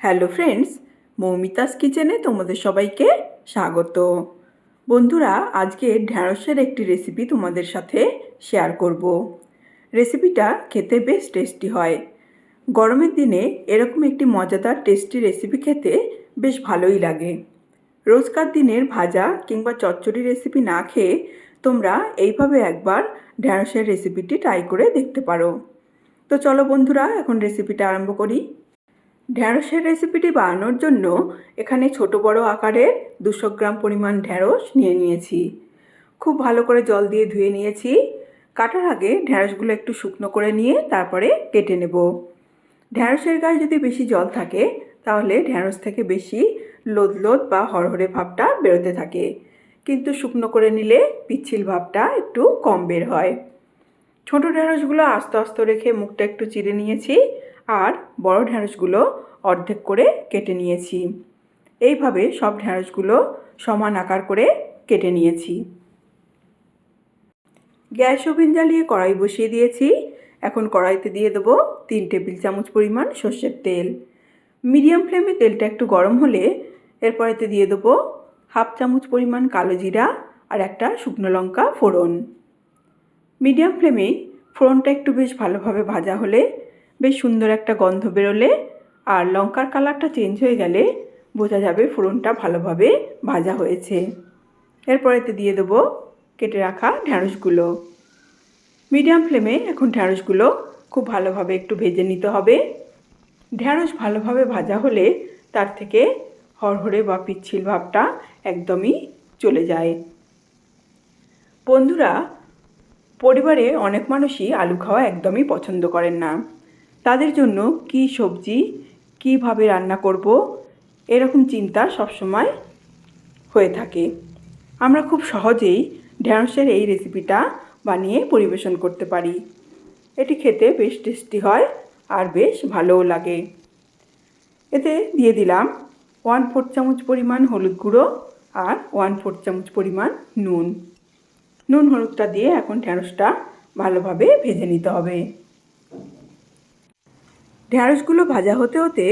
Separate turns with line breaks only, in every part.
Hello friends, Moumita's কিচেনে তোমাদের সবাইকে স্বাগত। বন্ধুরা, আজকে ঢ্যাঁড়সের একটি রেসিপি তোমাদের সাথে শেয়ার করব। রেসিপিটা খেতে বেশ টেস্টি হয়। গরমের দিনে এরকম একটি মজাদার টেস্টি রেসিপি খেতে বেশ ভালোই লাগে। রোজকার দিনের ভাজা কিংবা চচ্চড়ি রেসিপি না খেয়ে তোমরা এইভাবে একবার ঢ্যাঁড়সের রেসিপিটি ট্রাই করে দেখতে পারো। তো চলো বন্ধুরা, এখন রেসিপিটা আরম্ভ করি। ঢ্যাঁড়সের রেসিপিটি বানানোর জন্য এখানে ছোট বড় আকারের 200 গ্রাম পরিমাণ ঢ্যাঁড়স নিয়ে নিয়েছি। খুব ভালো করে জল দিয়ে ধুয়ে নিয়েছি। কাটার আগে ঢ্যাঁড়সগুলো একটু শুকনো করে নিয়ে তারপরে কেটে নেব। ঢ্যাঁড়সের গায়ে যদি বেশি জল থাকে তাহলে ঢ্যাঁড়স থেকে বেশি লোদ লোদ বা হরহরে ভাবটা বেরোতে থাকে, কিন্তু শুকনো করে নিলে পিচ্ছিল ভাবটা একটু কম বের হয়। ছোটো ঢ্যাঁড়সগুলো আস্তে আস্তে রেখে মুখটা একটু চিড়ে নিয়েছি, আর বড় ঢ্যাঁড়সগুলো অর্ধেক করে কেটে নিয়েছি। এইভাবে সব ঢ্যাঁড়সগুলো সমান আকার করে কেটে নিয়েছি। গ্যাস ওভেন জ্বালিয়ে কড়াই বসিয়ে দিয়েছি। এখন কড়াইতে দিয়ে দেবো 3 টেবিল চামচ পরিমাণ সর্ষের তেল। মিডিয়াম ফ্লেমে তেলটা একটু গরম হলে এরপরেতে দিয়ে দেবো 1/2 চামচ পরিমাণ কালো জিরা আর একটা শুকনো লঙ্কা ফোড়ন। মিডিয়াম ফ্লেমে ফোড়নটা একটু বেশ ভালোভাবে ভাজা হলে, বেশ সুন্দর একটা গন্ধ বেরোলে আর লঙ্কার কালারটা চেঞ্জ হয়ে গেলে বোঝা যাবে ফোড়নটা ভালোভাবে ভাজা হয়েছে। এরপরেতে দিয়ে দেবো কেটে রাখা ঢ্যাঁড়সগুলো। মিডিয়াম ফ্লেমে এখন ঢ্যাঁড়সগুলো খুব ভালোভাবে একটু ভেজে নিতে হবে। ঢ্যাঁড়স ভালোভাবে ভাজা হলে তার থেকে হরহরে বা পিচ্ছিল ভাবটা একদমই চলে যায়। বন্ধুরা, পরিবারে অনেক মানুষই আলু খাওয়া একদমই পছন্দ করেন না। তাদের জন্য কী সবজি কীভাবে রান্না করব এরকম চিন্তা সবসময় হয়ে থাকে। আমরা খুব সহজেই ঢ্যাঁড়সের এই রেসিপিটা বানিয়ে পরিবেশন করতে পারি। এটি খেতে বেশ টেস্টি হয় আর বেশ ভালোও লাগে। এতে দিয়ে দিলাম 1/4 চামচ পরিমাণ হলুদ গুঁড়ো আর 1/4 চামচ পরিমাণ নুন। নুন হলুদটা দিয়ে এখন ঢ্যাঁড়সটা ভালোভাবে ভেজে নিতে হবে। ঢ্যাঁড়সগুলো ভাজা হতে হতে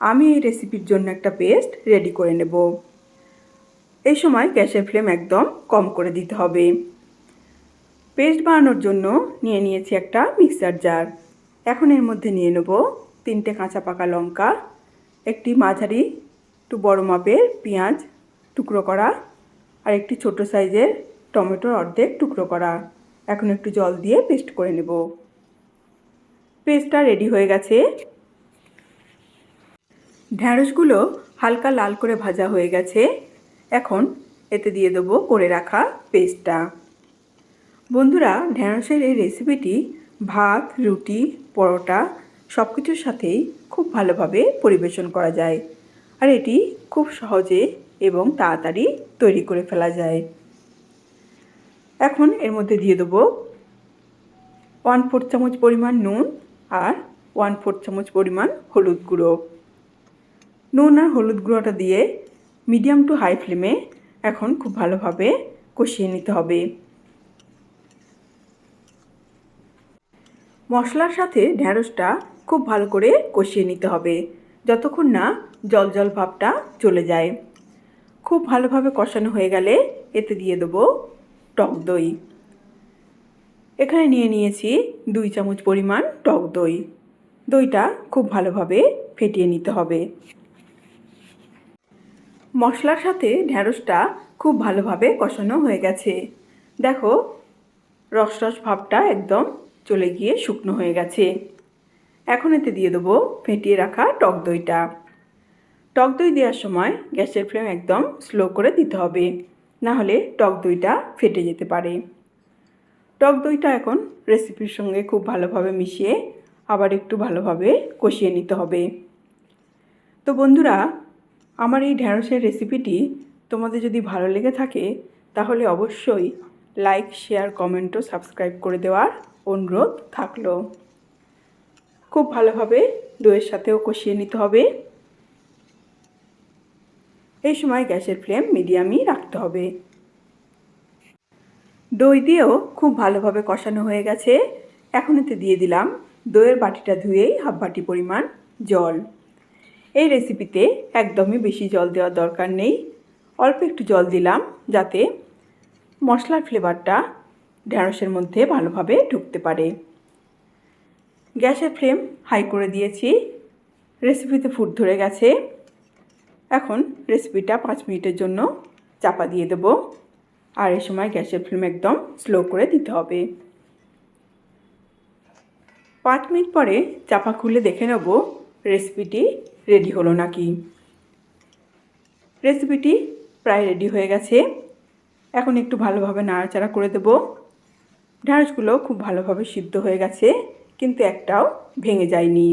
আমি এই রেসিপির জন্য একটা পেস্ট রেডি করে নেব। এই সময় গ্যাসের ফ্লেম একদম কম করে দিতে হবে। পেস্ট বানানোর জন্য নিয়ে নিয়েছি একটা মিক্সার জার। এখন এর মধ্যে নিয়ে নেব 3টে কাঁচা পাকা লঙ্কা, একটি মাঝারি একটু বড় মাপের পেঁয়াজ টুকরো করা, আর একটি ছোট সাইজের টমেটোর অর্ধেক টুকরো করা। এখন একটু জল দিয়ে পেস্ট করে নেব। পেস্টটা রেডি হয়ে গেছে। ঢ্যাঁড়সগুলো হালকা লাল করে ভাজা হয়ে গেছে। এখন এতে দিয়ে দেবো করে রাখা পেস্টটা। বন্ধুরা, ঢ্যাঁড়সের এই রেসিপিটি ভাত, রুটি, পরোটা সব কিছুর সাথেই খুব ভালোভাবে পরিবেশন করা যায়, আর এটি খুব সহজে এবং তাড়াতাড়ি তৈরি করে ফেলা যায়। এখন এর মধ্যে দিয়ে দেবো 1/4 চামচ পরিমাণ নুন আর 1/4 চামচ পরিমাণ হলুদ গুঁড়ো। নুন আর হলুদ গুঁড়োটা দিয়ে মিডিয়াম টু হাই ফ্লেমে এখন খুব ভালোভাবে কষিয়ে নিতে হবে। মশলার সাথে ঢ্যাঁড়সটা খুব ভালো করে কষিয়ে নিতে হবে যতক্ষণ না জল জল ভাবটা চলে যায়। খুব ভালোভাবে কষানো হয়ে গেলে এতে দিয়ে দেবো টক দই। এখানে নিয়ে নিয়েছি 2 চামচ পরিমাণ টক দই। দইটা খুব ভালোভাবে ফেটিয়ে নিতে হবে। মশলার সাথে ঢ্যাঁড়সটা খুব ভালোভাবে কষানো হয়ে গেছে। দেখো, রস রস ভাবটা একদম চলে গিয়ে শুকনো হয়ে গেছে। এখন এতে দিয়ে দেবো ফেটিয়ে রাখা টক দইটা। টক দই দেওয়ার সময় গ্যাসের ফ্লেম একদম স্লো করে দিতে হবে, না হলে টক দইটা ফেটে যেতে পারে। টক দইটা এখন রেসিপির সঙ্গে খুব ভালোভাবে মিশিয়ে আবার একটু ভালোভাবে কষিয়ে নিতে হবে। তো বন্ধুরা, আমার এই ঢ্যাঁড়সের রেসিপিটি তোমাদের যদি ভালো লেগে থাকে তাহলে অবশ্যই লাইক, শেয়ার, কমেন্ট ও সাবস্ক্রাইব করে দেওয়ার অনুরোধ থাকলো। খুব ভালোভাবে দইয়ের সাথেও কষিয়ে নিতে হবে। এই সময় গ্যাসের ফ্লেম মিডিয়ামই রাখতে হবে। দই দিয়েও খুব ভালোভাবে কষানো হয়ে গেছে। এখন এতে দিয়ে দিলাম দইয়ের বাটিটা ধুয়েই 1/2 বাটি পরিমাণ জল। এই রেসিপিতে একদমই বেশি জল দেওয়ার দরকার নেই, অল্প একটু জল দিলাম যাতে মশলার ফ্লেভারটা ঢ্যাঁড়সের মধ্যে ভালোভাবে ঢুকতে পারে। গ্যাসের ফ্লেম হাই করে দিয়েছি, রেসিপিতে ফুট ধরে গেছে। এখন রেসিপিটা 5 মিনিটের জন্য চাপা দিয়ে দেব, আর এই সময় গ্যাসের ফ্লেম একদম স্লো করে দিতে হবে। 5 মিনিট পরে চাপা খুলে দেখে নেব রেসিপিটি রেডি হলো নাকি। রেসিপিটি প্রায় রেডি হয়ে গেছে। এখন একটু ভালোভাবে নাড়াচাড়া করে দেব। ঢ্যাঁড়সগুলো খুব ভালোভাবে সিদ্ধ হয়ে গেছে, কিন্তু একটাও ভেঙে যায়নি।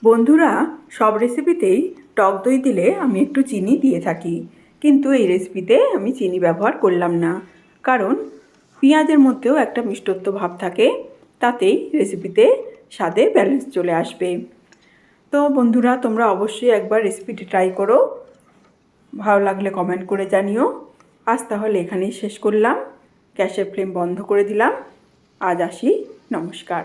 বন্ধুরা, সব রেসিপিতেই টক দই দিলে আমি একটু চিনি দিয়ে থাকি, কিন্তু এই রেসিপিতে আমি চিনি ব্যবহার করলাম না, কারণ পেঁয়াজের মধ্যেও একটা মিষ্টত্ব ভাব থাকে, তাতেই রেসিপিতে স্বাদে ব্যালেন্স চলে আসবে। তো বন্ধুরা, তোমরা অবশ্যই একবার রেসিপিটি ট্রাই করো, ভালো লাগলে কমেন্ট করে জানিও। আজ তাহলে এখানেই শেষ করলাম, গ্যাসের ফ্লেম বন্ধ করে দিলাম। আজ আসি, নমস্কার।